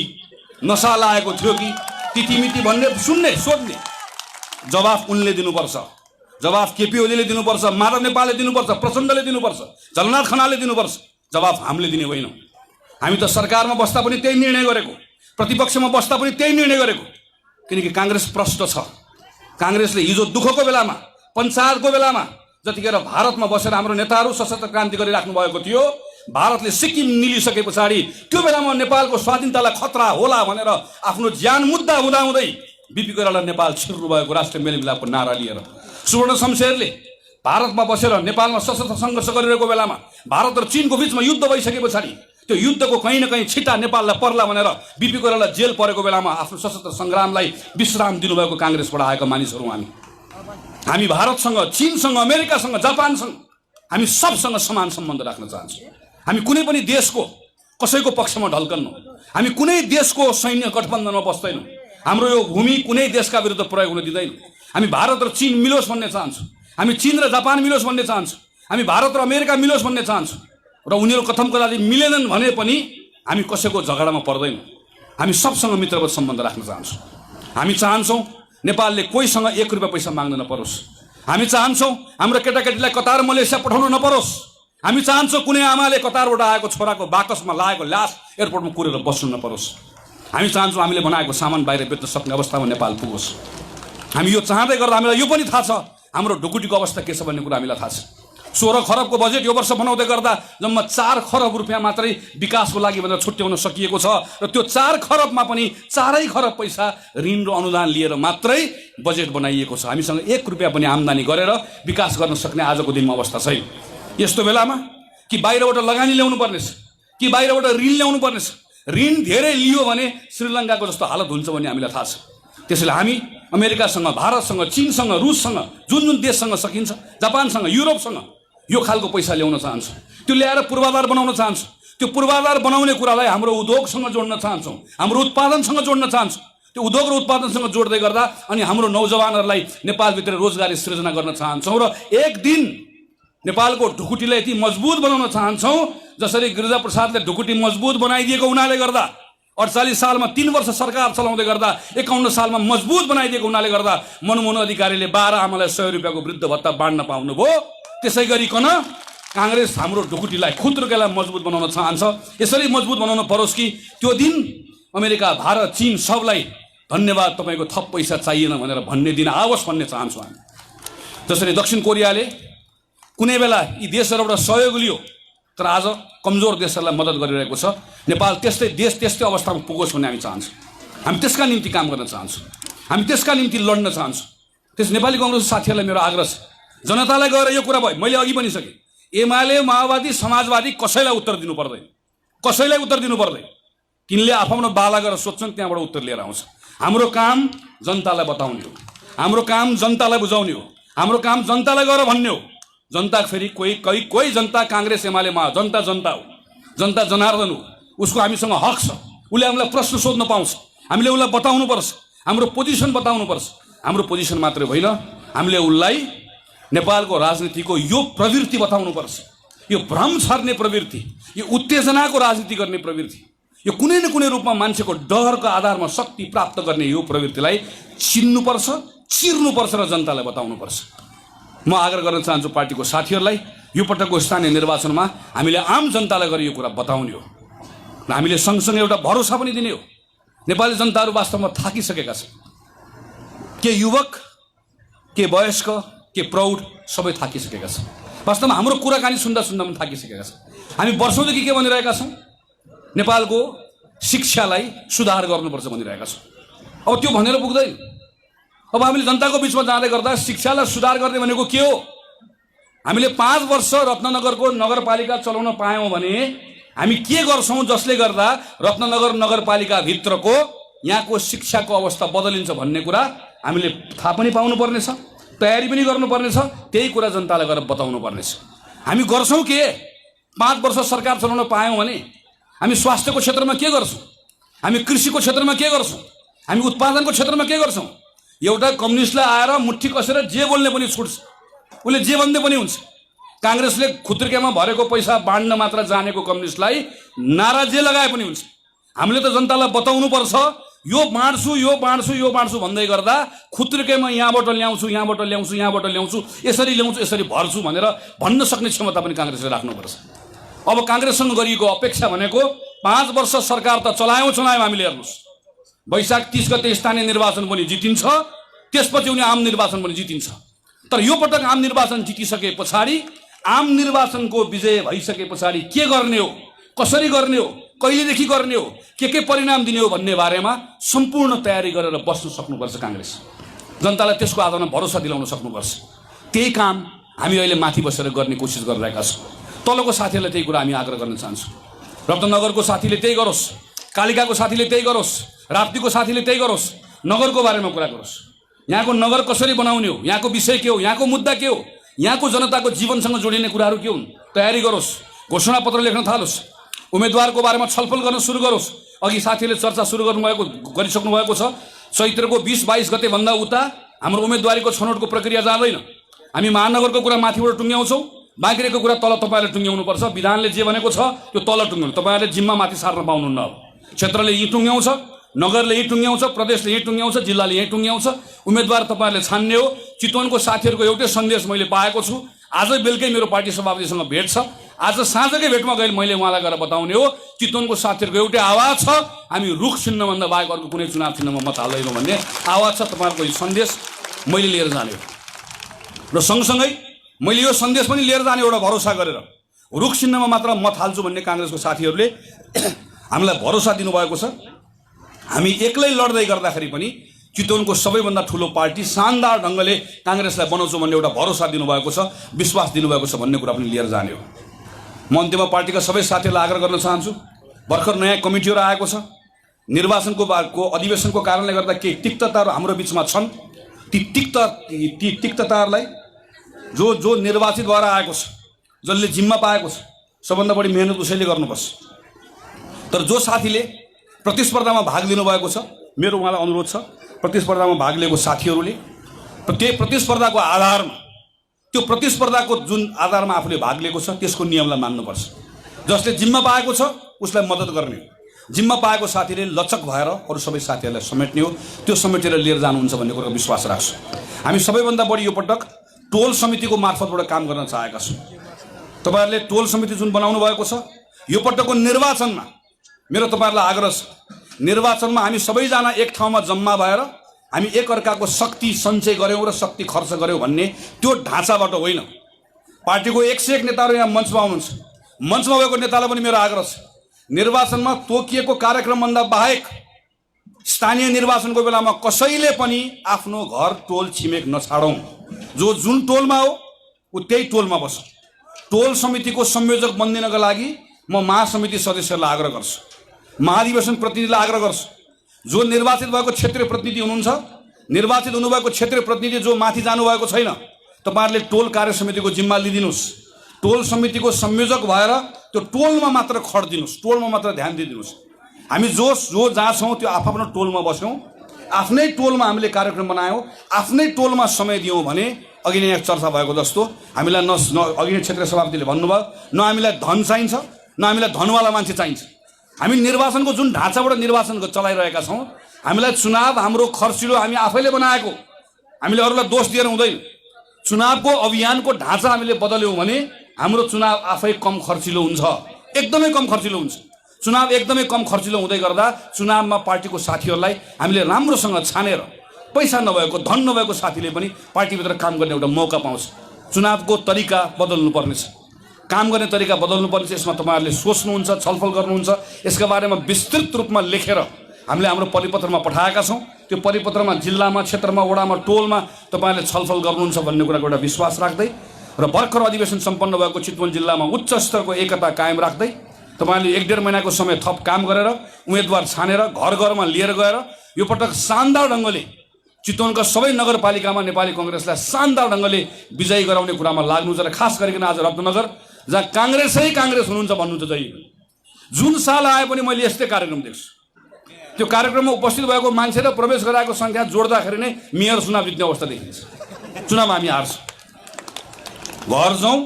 नसा लागेको थियो कि तिथिमिति भन्ने, सुन्ने, सोध्ने। जवाफ उनले दिनुपर्छ, जवाफ केपी ओलीले दिनुपर्छ, माधव नेपालले दिनुपर्छ, प्रचण्डले दिनुपर्छ, झलनाथ खनालले दिनुपर्छ। जवाफ हामीले दिने होइनौँ। हामी त सरकारमा बस्दा पनि त्यही निर्णय गरेको, प्रतिपक्षमा बस्दा पनि त्यही निर्णय गरेको, किनकि काङ्ग्रेस प्रष्ट छ। काङ्ग्रेसले हिजो दुःखको बेलामा, पञ्चायतको बेलामा जतिखेर भारतमा बसेर हाम्रो नेताहरू सशस्त्र क्रान्ति गरिराख्नु भएको थियो, भारतले सिक्किम निलिसके पछाडि त्यो बेलामा नेपालको स्वाधीनतालाई खतरा होला भनेर आफ्नो ज्यान मुद्दा हुँदाहुँदै बिपी कोइराला नेपाल छिर्नु भएको राष्ट्रिय मेलमिलापको नारा लिएर, सुवर्ण शमशेरले भारतमा बसेर नेपालमा सशस्त्र सङ्घर्ष गरिरहेको बेलामा भारत र चीनको बिचमा युद्ध भइसके पछाडि त्यो युद्धको कहीँ न कहीँ छिटा नेपाललाई पर्ला भनेर बिपी कोइराला जेल परेको बेलामा आफ्नो सशस्त्र सङ्ग्रामलाई विश्राम दिनुभएको काङ्ग्रेसबाट आएका मानिसहरू हामी भारतसँग, चीनसँग, अमेरिकासँग, जापानसँग, हामी सबसँग समान सम्बन्ध राख्न चाहन्छौँ। हामी कुनै पनि देशको कसैको पक्षमा ढल्कन्नौँ, हामी कुनै देशको सैन्य गठबन्धनमा बस्दैनौँ, हाम्रो यो भूमि कुनै देशका विरुद्ध प्रयोग हुन दिँदैनौँ। हामी भारत र चीन मिलोस् भन्ने चाहन्छौँ, हामी चीन र जापान मिलोस् भन्ने चाहन्छौँ, हामी भारत र अमेरिका मिलोस् भन्ने चाहन्छौँ। र उनीहरू कथम कदाचित मिलेनन् भने पनि हामी कसैको झगडामा पर्दैनौँ। हामी सबसँग मित्रवत सम्बन्ध राख्न चाहन्छौँ। हामी चाहन्छौँ नेपालले कोहीसँग 1 रुपियाँ पैसा माग्न नपरोस्। हामी चाहन्छौँ हाम्रो केटाकेटीलाई कतार मलेसिया पठाउनु नपरोस्। हामी चाहन्छौँ कुनै आमाले कतारबाट आएको छोराको बाकसमा लागेको लास एयरपोर्टमा कुरेर बस्नु नपरोस्। हामी चाहन्छौँ हामीले बनाएको सामान बाहिर बेच्न सक्ने अवस्थामा नेपाल पुगोस्। हामी यो चाहँदै गर्दा हामीलाई यो पनि थाहा छ हाम्रो ढुकुटीको अवस्था के छ भन्ने कुरा हामीलाई थाहा छ। 16 खरबको बजेट यो वर्ष बनाउँदै गर्दा जम्मा 4 खरब रुपियाँ मात्रै विकासको लागि भनेर छुट्याउन सकिएको छ र त्यो 4 खरबमा पनि 4 खरब पैसा ऋण र अनुदान लिएर मात्रै बजेट बनाइएको छ। हामीसँग 1 रुपियाँ पनि आम्दानी गरेर विकास गर्न सक्ने आजको दिनमा अवस्था छैन। यस्तो बेलामा कि बाहिरबाट लगानी ल्याउनु पर्नेछ, कि बाहिरबाट ऋण ल्याउनु पर्नेछ। ऋण धेरै लियो भने श्रीलङ्काको जस्तो हालत हुन्छ भन्ने हामीलाई थाहा छ। त्यसैले हामी अमेरिकासँग, भारतसँग, चीनसँग, रुससँग, जुन जुन देशसँग सकिन्छ, जापानसँग, युरोपसँग यो खालको पैसा ल्याउन चाहन्छौँ। त्यो ल्याएर पूर्वाधार बनाउन चाहन्छौँ। त्यो पूर्वाधार बनाउने कुरालाई हाम्रो उद्योगसँग जोड्न चाहन्छौँ, हाम्रो उत्पादनसँग जोड्न चाहन्छौँ। त्यो उद्योग र उत्पादनसँग जोड्दै गर्दा अनि हाम्रो नौजवानहरूलाई नेपालभित्र रोजगारी सृजना गर्न चाहन्छौँ र एक दिन नेपालको ढुकुटीलाई यति मजबुत बनाउन चाहन्छौँ जसरी गिरिजाप्रसादले ढुकुटी मजबुत बनाइदिएको हुनाले गर्दा, 48 सालमा 3 वर्ष सरकार चलाउँदै गर्दा, 51 सालमा मजबुत बनाइदिएको हुनाले गर्दा मनमोहन अधिकारीले 12 आमालाई 100 रुपियाँको वृद्ध भत्ता बाँड्न पाउनुभयो। त्यसै गरिकन काङ्ग्रेस हाम्रो ढुकुटीलाई खुत्रुकेलाई मजबुत बनाउन चाहन्छ। यसरी मजबुत बनाउन परोस् कि त्यो दिन अमेरिका, भारत, चीन सबलाई धन्यवाद, तपाईँको थप पैसा चाहिएन भनेर भन्ने दिन आओस् भन्ने चाहन्छौँ हामी। जसरी दक्षिण कोरियाले कुनै बेला यी देशहरूबाट सहयोग लियो तर आज कमजोर देशहरूलाई मद्दत गरिरहेको छ, नेपाल त्यस्तै देश त्यस्तै अवस्थामा पुगोस् भन्ने हामी चाहन्छौँ। हामी त्यसका निम्ति काम गर्न चाहन्छौँ। हामी त्यसका निम्ति लड्न चाहन्छौँ। त्यस नेपाली कङ्ग्रेस साथीहरूलाई मेरो आग्रह छ, जनतालाई गएर यो कुरा भयो, मैले अघि पनि सकेँ, एमाले माओवादी समाजवादी कसैलाई उत्तर दिनु पर्दैन, कसैलाई उत्तर दिनु पर्दैन। तिनले आफ्नो बाला गरेर सोध्छन्, त्यहाँबाट उत्तर लिएर आउँछ। हाम्रो काम जनतालाई बताउने हो, हाम्रो काम जनतालाई बुझाउने हो, हाम्रो काम जनतालाई गएर भन्ने हो। जनता फेरि कोही जनता काङ्ग्रेस एमाले मा जनता जनता हो, जनता जनार्दन हो, उसको हामीसँग हक छ। उसले हामीलाई प्रश्न सोध्न पाउँछ, हामीले उसलाई बताउनुपर्छ, हाम्रो पोजिसन बताउनुपर्छ। हाम्रो पोजिसन मात्रै होइन, हामीले उसलाई नेपालको राजनीतिको यो प्रवृत्ति बताउनुपर्छ, यो भ्रम छर्ने प्रवृत्ति, यो उत्तेजनाको राजनीति गर्ने प्रवृत्ति, यो कुनै न कुनै रूपमा मान्छेको डरको आधारमा शक्ति प्राप्त गर्ने यो प्रवृत्तिलाई चिन्नुपर्छ, चिर्नुपर्छ र जनतालाई बताउनुपर्छ। म आग्रह गर्न चाहन्छु पार्टीको साथीहरूलाई, यो पटकको स्थानीय निर्वाचनमा हामीले आम जनतालाई गएर यो कुरा बताउने हो र हामीले सँगसँगै एउटा भरोसा पनि दिने हो। नेपाली जनताहरू वास्तवमा थाकिसकेका छन्, के युवक, के वयस्क, के प्रौढ, सबै थाकिसकेका छन्। वास्तवमा हाम्रो कुराकानी सुन्दा सुन्दा पनि थाकिसकेका छन्। हामी वर्षौँदेखि के भनिरहेका छौँ, नेपालको शिक्षालाई सुधार गर्नुपर्छ भनिरहेका छौँ। अब त्यो भनेर पुग्दैन। अब हामीले जनताको बिचमा जाँदै गर्दा शिक्षालाई सुधार गर्ने भनेको के हो? हामीले 5 वर्ष रत्नगरको नगरपालिका चलाउन पायौँ भने हामी के गर्छौँ जसले गर्दा रत्नगर नगरपालिकाभित्रको यहाँको शिक्षाको अवस्था बदलिन्छ भन्ने कुरा हामीले थाहा पनि पाउनुपर्नेछ, तयारी पनि गर्नुपर्नेछ। त्यही कुरा जनतालाई गएर बताउनु पर्नेछ। हामी गर्छौँ के? 5 वर्ष सरकार चलाउन पायौँ भने हामी स्वास्थ्यको क्षेत्रमा के गर्छौँ, हामी कृषिको क्षेत्रमा के गर्छौँ, हामी उत्पादनको क्षेत्रमा के गर्छौँ? एउटा कम्युनिस्टलाई आएर मुट्ठी कसेर जे बोल्ने पनि छुट्छ, उसले जे भन्दै पनि हुन्छ। काङ्ग्रेसले खुत्रिकेमा भरेको पैसा बाँड्न मात्र जानेको कम्युनिस्टलाई नारा जे लगाए पनि हुन्छ। हामीले त जनतालाई बताउनुपर्छ, यो बाँड्छु यो बाँड्छु यो बाँड्छु भन्दै गर्दा खुत्रिकेमा यहाँबाट ल्याउँछु यहाँबाट ल्याउँछु यहाँबाट ल्याउँछु यसरी ल्याउँछु यसरी भर्छु भनेर भन्न सक्ने क्षमता पनि काङ्ग्रेसले राख्नुपर्छ। अब काङ्ग्रेससँग गरिएको अपेक्षा भनेको 5 वर्ष सरकार त चलायौँ हामीले, हेर्नुहोस्, वैशाख 30 गते स्थानीय निर्वाचन पनि जितिन्छ, त्यसपछि उनी आम निर्वाचन पनि जितिन्छ। तर यो पटक आम निर्वाचन जितिसके पछाडि, आम निर्वाचनको विजय भइसके पछाडि के गर्ने हो, कसरी गर्ने हो, कहिलेदेखि गर्ने हो, के परिणाम दिने हो भन्ने बारेमा सम्पूर्ण तयारी गरेर बस्न सक्नुपर्छ काङ्ग्रेस। जनतालाई त्यसको आधारमा भरोसा दिलाउन सक्नुपर्छ। त्यही काम हामी अहिले माथि बसेर गर्ने कोसिस गरिरहेका छौँ। तलको साथीहरूलाई त्यही कुरा हामी आग्रह गर्न चाहन्छौँ। रत्नगरको साथीले त्यही गरोस्, कालिकाको साथीले त्यही गरोस्, राप्तीको साथीले त्यही गरोस्, नगरको बारेमा कुरा गरोस्। यहाँको नगर कसरी बनाउने हो, यहाँको विषय के हो, यहाँको मुद्दा के हो, यहाँको जनताको जीवनसँग जोडिने कुराहरू के हुन्, तयारी गरोस्, घोषणापत्र लेख्न थालोस्, उम्मेदवारको बारेमा छलफल गर्न सुरु गरोस्। अघि साथीले चर्चा सुरु गरिसक्नु भएको छ। चैत्रको 20-22 गते भन्दा उता हाम्रो उम्मेदवारीको छनौटको प्रक्रिया जाँदैन। हामी महानगरको कुरा माथिबाट टुङ्ग्याउँछौँ, बाँकीको कुरा तल तपाईँले टुङ्ग्याउनुपर्छ। विधानले जे भनेको छ त्यो तल टुङ्ग्याउनु, तपाईँहरूले जिम्मा माथि सार्न पाउनुहुन्न। अब क्षेत्रले यहीँ टुङ्ग्याउँछ, नगरले यहीँ टुङ्ग्याउँछ, प्रदेशले यहीँ टुङ्ग्याउँछ, जिल्लाले यहीँ टुङ्ग्याउँछ। उम्मेदवार तपाईँहरूले छान्ने हो। चितवनको साथीहरूको एउटै सन्देश मैले पाएको छु। आज बेलुकै मेरो पार्टी सभापतिसँग भेट छ। आज साँझकै भेटमा गएर मैले उहाँलाई गएर बताउने हो, चितवनको साथीहरूको एउटै आवाज छ, हामी रुख चिन्हभन्दा बाहेक अर्को कुनै चुनाव चिन्हमा मत हाल्दैनौँ भन्ने आवाज छ। तपाईँहरूको यो सन्देश मैले लिएर जाने हो र सँगसँगै मैले यो सन्देश पनि लिएर जाने एउटा भरोसा गरेर रुख चिन्हमा मात्र मत हाल्छु भन्ने काङ्ग्रेसको साथीहरूले हामीलाई भरोसा दिनुभएको छ। हामी एक्लै लड्दै गर्दाखेरि पनि चितवनको सबैभन्दा ठुलो पार्टी शानदार ढङ्गले काङ्ग्रेसलाई बनाउँछु भन्ने एउटा भरोसा दिनुभएको छ, विश्वास दिनुभएको छ भन्ने कुरा पनि लिएर जाने हो। म अन्त्यमा पार्टीका सबै साथीहरूलाई आग्रह गर्न चाहन्छु, भर्खर नयाँ कमिटीहरू आएको छ। निर्वाचनको अधिवेशनको कारणले गर्दा केही तिक्तताहरू हाम्रो बिचमा छन्। ती तिक्तताहरूलाई जो निर्वाचित भएर आएको छ, जसले जिम्मा पाएको छ, सबभन्दा बढी मेहनत उसैले गर्नुपर्छ। तर जो साथीले प्रतिस्पर्धामा भाग लिनुभएको छ, मेरो उहाँलाई अनुरोध छ, प्रतिस्पर्धामा भाग लिएको साथीहरूले त्यही प्रतिस्पर्धाको आधारमा, त्यो प्रतिस्पर्धाको जुन आधारमा आफूले भाग लिएको छ त्यसको नियमलाई मान्नुपर्छ। जसले जिम्मा पाएको छ उसलाई मद्दत गर्ने, जिम्मा पाएको साथीले लचक भएर अरू सबै साथीहरूलाई समेट्ने हो, त्यो समेटेर लिएर जानुहुन्छ भन्ने कुराको विश्वास राख्छु। हामी सबैभन्दा बढी यो पटक टोल समितिको मार्फतबाट काम गर्न चाहेका छौँ। तपाईँहरूले टोल समिति जुन बनाउनु भएको छ, यो पटकको निर्वाचनमा मेरो तपाईँहरूलाई आग्रह छ, निर्वाचनमा हामी सबैजना एक ठाउँमा जम्मा भएर हामी एकअर्काको शक्ति सञ्चय गऱ्यौँ र शक्ति खर्च गऱ्यौँ भन्ने त्यो ढाँचाबाट होइन। पार्टीको 101 नेताहरू यहाँ मञ्चमा आउनुहुन्छ। मञ्चमा भएको नेतालाई पनि मेरो आग्रह छ, निर्वाचनमा तोकिएको कार्यक्रमभन्दा बाहेक स्थानीय निर्वाचनको बेलामा कसैले पनि आफ्नो घर टोल छिमेक नछाडौँ। जो जुन टोलमा हो ऊ त्यही टोलमा बस्छ। टोल समितिको संयोजक बन्दिनका लागि म महासमिति सदस्यहरूलाई आग्रह गर्छु, महाधिवेशन प्रतिनिधिलाई आग्रह गर्छु। जो निर्वाचित भएको क्षेत्रीय प्रतिनिधि हुनुहुन्छ, निर्वाचित हुनुभएको क्षेत्रीय प्रतिनिधि जो माथि जानुभएको छैन, तपाईहरुले टोल कार्य समितिको जिम्मा लिदिनुस्। टोल समितिको संयोजक भएर त्यो टोलमा मात्र खड्दिनुस्, टोलमा मात्र ध्यान दिदिनुस्। हामी जो जहाँ छौँ त्यो आफ्नो टोलमा बस्यौँ, आफ्नै टोलमा हामीले कार्यक्रम बनायौँ, आफ्नै टोलमा समय दियौँ भने अघि नै चर्चा भएको जस्तो हामीलाई अघि नै क्षेत्रीय सभापतिले भन्नुभयो, न हामीलाई धन चाहिन्छ न हामीलाई धनवाला मान्छे चाहिन्छ। हामी निर्वाचनको जुन ढाँचाबाट निर्वाचन चलाइरहेका छौँ, हामीलाई चुनाव हाम्रो खर्चिलो हामी आफैले बनाएको, हामीले अरूलाई दोष दिएर हुँदैन। चुनावको अभियानको ढाँचा हामीले बदल्यौँ भने हाम्रो चुनाव आफै कम खर्चिलो हुन्छ, एकदमै कम खर्चिलो हुन्छ। चुनाव एकदमै कम खर्चिलो हुँदै गर्दा चुनावमा पार्टीको साथीहरूलाई हामीले राम्रोसँग छानेर पैसा नभएको धन नभएको साथीले पनि पार्टीभित्र काम गर्ने एउटा मौका पाउँछ। चुनावको तरिका बदल्नु पर्नेछ, काम गर्ने तरिका बदल्नु पर्नेछ। यसमा तपाईहरुले सोच्नुहुन्छ, छलफल गर्नुहुन्छ। यसका बारेमा विस्तृत रूपमा लेखेर हामीले हाम्रो परिपत्रमा पठाएका छौँ। त्यो परिपत्रमा जिल्लामा, क्षेत्रमा, वडामा, टोलमा तपाईहरुले छलफल गर्नुहुन्छ भन्ने कुराको एउटा विश्वास राख्दै र भर्खर अधिवेशन सम्पन्न भएको चितवन जिल्लामा उच्च स्तरको एकता कायम राख्दै तपाईहरुले 1.5 महिनाको समय थप काम गरेर उम्मेदवार छानेर घर घरमा लिएर गएर यो पटक शानदार ढङ्गले चितवनका सबै नगरपालिकामा नेपाली कांग्रेसलाई शानदार ढङ्गले विजयी गराउने कुरामा लाग्नुहुन्छ। र खास गरिकन आज रत्नगर जहाँ कांग्रेसै कांग्रेस हुनुहुन्छ भन्नुहुन्छ जहिले जुन साल आए पनि मैले यस्तै कार्यक्रम देख्छु। त्यो कार्यक्रममा उपस्थित भएको मान्छे र प्रवेश गराएको संख्या जोड्दाखेरि नै मेयर चुनाव जित्ने अवस्था देखिन्छ। चुनावमा हामी हार्छौँ। घर जाउँ,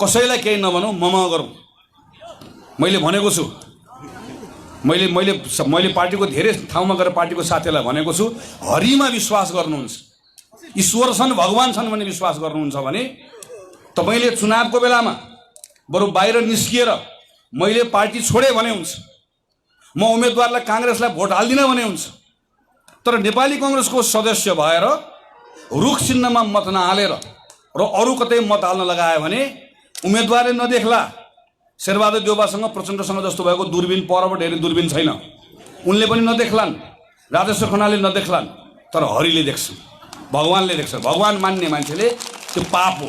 कसैलाई केही नभनौँ, ममा गरौँ। मैले भनेको छु, मैले पार्टीको धेरै ठाउँमा गएर पार्टीको साथीहरूलाई भनेको छु, हरिमा विश्वास गर्नुहुन्छ, ईश्वर छन्, भगवान छन् भन्ने विश्वास गर्नुहुन्छ भने तपाईले चुनावको बेलामा बरु बाहिर निस्किएर मैले पार्टी छोडे भने हुन्छ, म उम्मेदवारलाई कांग्रेसलाई भोट हाल्दिनँ भने हुन्छ। तर नेपाली कांग्रेसको सदस्य भएर रुख चिन्हमा मत नहालेर र अरू कतै मत हाल्न लगायो भने उम्मेदवारले नदेख्ला। शेरबहादुर देउवासँग प्रचण्डसँग जस्तो भएको दूरबीन परबाट हेर्ने दूरबीन छैन, उनले पनि नदेख्लान्, राजेश्वर खनालले नदेख्लान्, तर हरिले देख्छन्, भगवानले देख्छ। भगवान मान्ने मान्छेले त्यो पाप हो,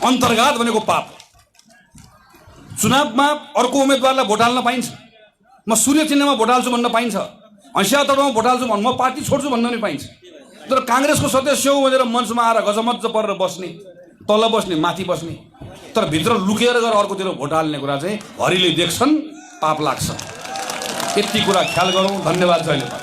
अन्तर्घात भनेको पाप। चुनावमा अर्को उम्मेदवारलाई भोट हाल्न पाइन्छ, म सूर्य चिन्हमा भोट हाल्छु भन्न पाइन्छ, हँसिया तडमा भोट हाल्छु भन्न, म पार्टी छोड्छु भन्न पनि पाइन्छ। तर कांग्रेसको सदस्य हो भनेर मञ्चमा आएर गजमज्ज परेर बस्ने, तल बस्ने, माथि बस्ने, तर भित्र लुकेर गएर अर्कोतिर भोट हाल्ने कुरा चाहिँ हरिले देख्छन्, पाप लाग्छ। यति कुरा ख्याल गरौँ। धन्यवाद। जय नेपाल।